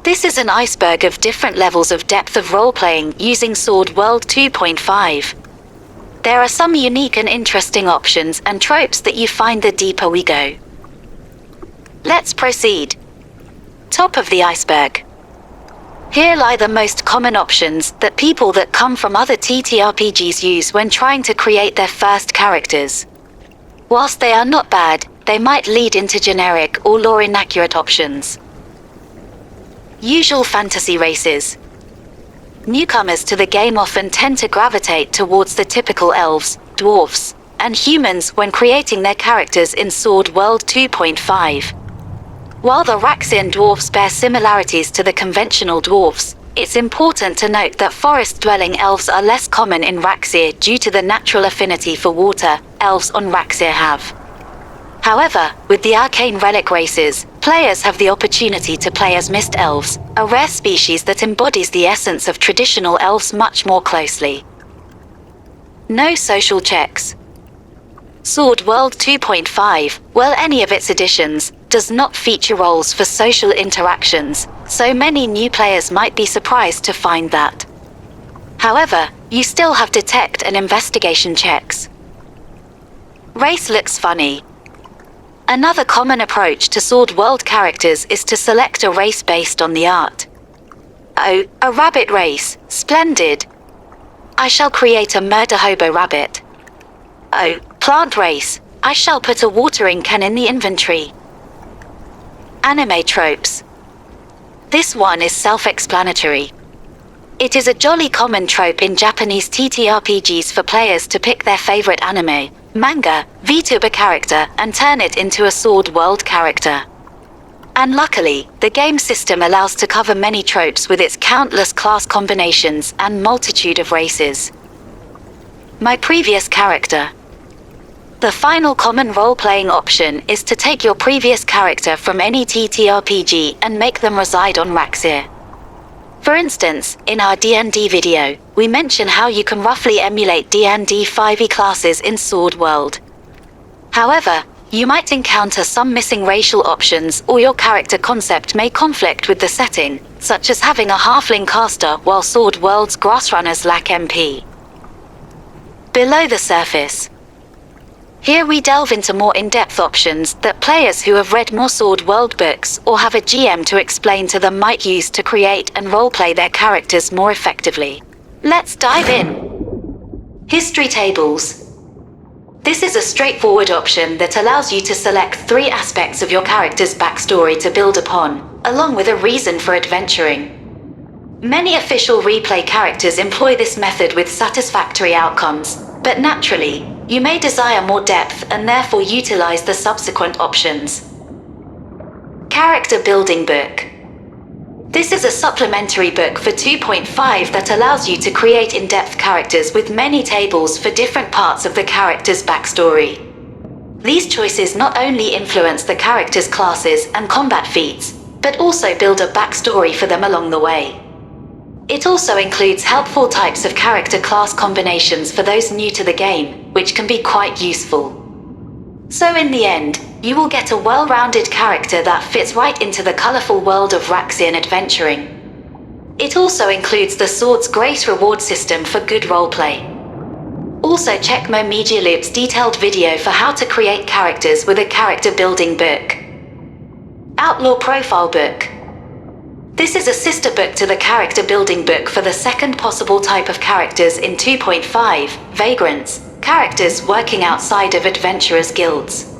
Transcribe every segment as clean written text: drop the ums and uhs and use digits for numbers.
This is an iceberg of different levels of depth of role-playing using Sword World 2.5. There are some unique and interesting options and tropes that you find the deeper we go. Let's proceed. Top of the iceberg. Here lie the most common options that people that come from other TTRPGs use when trying to create their first characters. Whilst they are not bad, they might lead into generic or lore inaccurate options. Usual fantasy races. Newcomers to the game often tend to gravitate towards the typical elves, dwarfs, and humans when creating their characters in Sword World 2.5. While the Raxian dwarfs bear similarities to the conventional dwarfs, it's important to note that forest-dwelling elves are less common in Raxir due to the natural affinity for water elves on Raxir have. However, with the arcane relic races, players have the opportunity to play as mist elves, a rare species that embodies the essence of traditional elves much more closely. No social checks. Sword World 2.5, well, any of its editions, does not feature roles for social interactions, so many new players might be surprised to find that. However, you still have detect and investigation checks. Race looks funny. Another common approach to Sword World characters is to select a race based on the art. Oh, a rabbit race, splendid. I shall create a murder hobo rabbit. Oh, plant race, I shall put a watering can in the inventory. Anime tropes. This one is self-explanatory. It is a jolly common trope in Japanese TTRPGs for players to pick their favorite anime, manga, VTuber character and turn it into a Sword World character. And luckily, the game system allows to cover many tropes with its countless class combinations and multitude of races. My previous character. The final common role-playing option is to take your previous character from any TTRPG and make them reside on Raxir. For instance, in our D&D video, we mention how you can roughly emulate D&D 5e classes in Sword World. However, you might encounter some missing racial options or your character concept may conflict with the setting, such as having a halfling caster while Sword World's grassrunners lack MP. Below the surface. Here we delve into more in-depth options that players who have read more Sword World books or have a GM to explain to them might use to create and roleplay their characters more effectively. Let's dive in. History tables. This is a straightforward option that allows you to select 3 aspects of your character's backstory to build upon, along with a reason for adventuring. Many official replay characters employ this method with satisfactory outcomes, but naturally, you may desire more depth and therefore utilize the subsequent options. Character Building Book. This is a supplementary book for 2.5 that allows you to create in-depth characters with many tables for different parts of the character's backstory. These choices not only influence the character's classes and combat feats, but also build a backstory for them along the way. It also includes helpful types of character class combinations for those new to the game, which can be quite useful. So in the end, you will get a well-rounded character that fits right into the colorful world of Raxian adventuring. It also includes the Sword's Grace reward system for good roleplay. Also check Momo Loop's detailed video for how to create characters with a character building book. Outlaw Profile Book. This is a sister book to the character building book for the second possible type of characters in 2.5, vagrants, characters working outside of adventurers' guilds.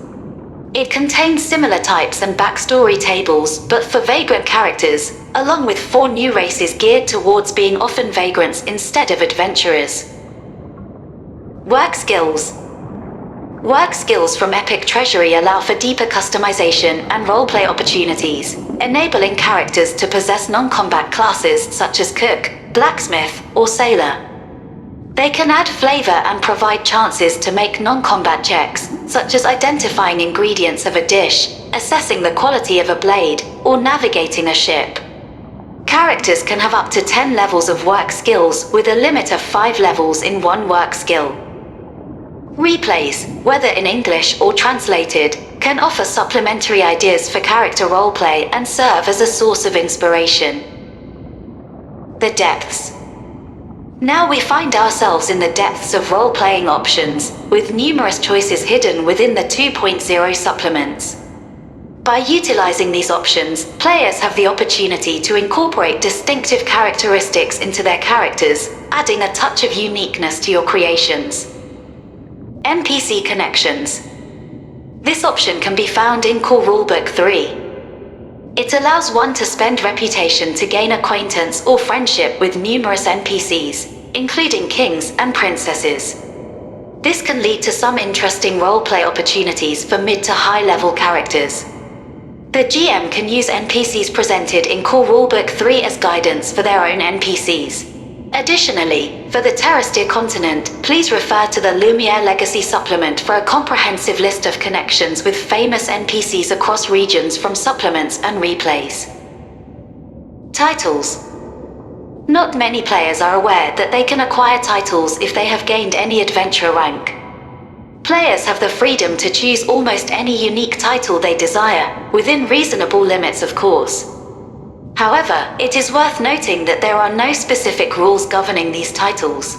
It contains similar types and backstory tables, but for vagrant characters, along with 4 new races geared towards being often vagrants instead of adventurers. Work skills. Work skills from Epic Treasury allow for deeper customization and roleplay opportunities, enabling characters to possess non-combat classes such as cook, blacksmith, or sailor. They can add flavor and provide chances to make non-combat checks, such as identifying ingredients of a dish, assessing the quality of a blade, or navigating a ship. Characters can have up to 10 levels of work skills with a limit of 5 levels in one work skill. Replays, whether in English or translated, can offer supplementary ideas for character roleplay and serve as a source of inspiration. The depths. Now we find ourselves in the depths of role-playing options, with numerous choices hidden within the 2.0 supplements. By utilizing these options, players have the opportunity to incorporate distinctive characteristics into their characters, adding a touch of uniqueness to your creations. NPC connections. This option can be found in Core Rulebook 3. It allows one to spend reputation to gain acquaintance or friendship with numerous NPCs, including kings and princesses. This can lead to some interesting roleplay opportunities for mid to high-level characters. The GM can use NPCs presented in Core Rulebook 3 as guidance for their own NPCs. Additionally, for the Terrestrial continent, please refer to the Lumiere Legacy supplement for a comprehensive list of connections with famous NPCs across regions from supplements and replays. Titles. Not many players are aware that they can acquire titles if they have gained any adventurer rank. Players have the freedom to choose almost any unique title they desire, within reasonable limits of course. However, it is worth noting that there are no specific rules governing these titles.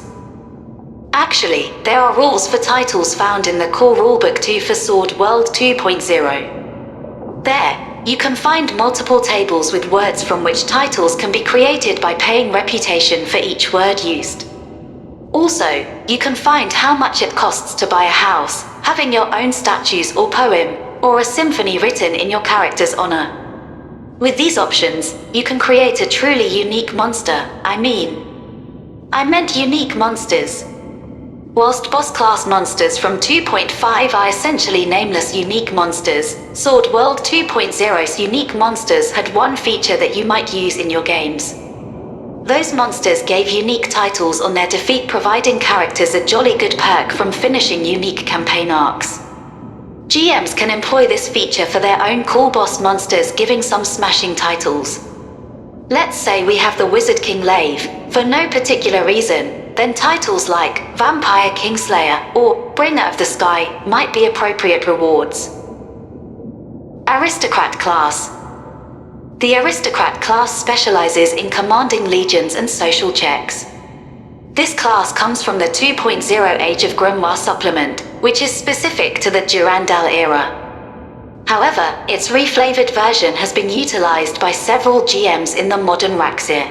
Actually, there are rules for titles found in the Core Rulebook 2 for Sword World 2.0. There, you can find multiple tables with words from which titles can be created by paying reputation for each word used. Also, you can find how much it costs to buy a house, having your own statues or poem, or a symphony written in your character's honor. With these options, you can create a truly unique monster. I meant unique monsters. Whilst boss class monsters from 2.5 are essentially nameless unique monsters, Sword World 2.0's unique monsters had one feature that you might use in your games. Those monsters gave unique titles on their defeat, providing characters a jolly good perk from finishing unique campaign arcs. GMs can employ this feature for their own cool boss monsters, giving some smashing titles. Let's say we have the Wizard King Lave, for no particular reason, then titles like Vampire Kingslayer or Bringer of the Sky might be appropriate rewards. Aristocrat Class. The Aristocrat class specializes in commanding legions and social checks. This class comes from the 2.0 Age of Grimoire supplement, which is specific to the Durandal era. However, its reflavored version has been utilized by several GMs in the modern Raxir.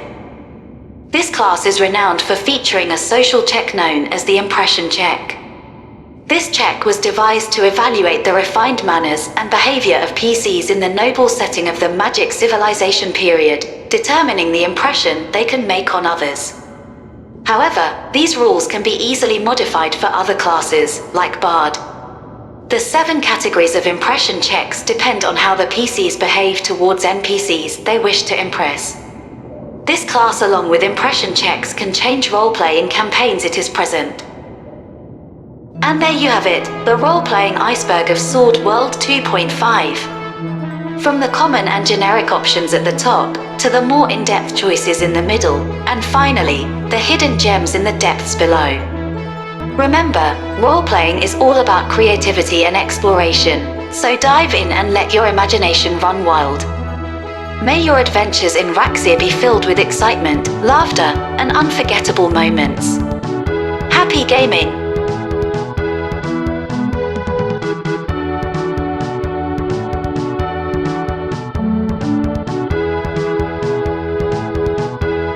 This class is renowned for featuring a social check known as the Impression Check. This check was devised to evaluate the refined manners and behavior of PCs in the noble setting of the Magic Civilization period, determining the impression they can make on others. However, these rules can be easily modified for other classes, like Bard. The 7 categories of impression checks depend on how the PCs behave towards NPCs they wish to impress. This class, along with impression checks, can change roleplay in campaigns it is present. And there you have it, the role-playing iceberg of Sword World 2.5. From the common and generic options at the top, to the more in-depth choices in the middle, and finally, the hidden gems in the depths below. Remember, role-playing is all about creativity and exploration, so dive in and let your imagination run wild. May your adventures in Raxir be filled with excitement, laughter, and unforgettable moments. Happy gaming!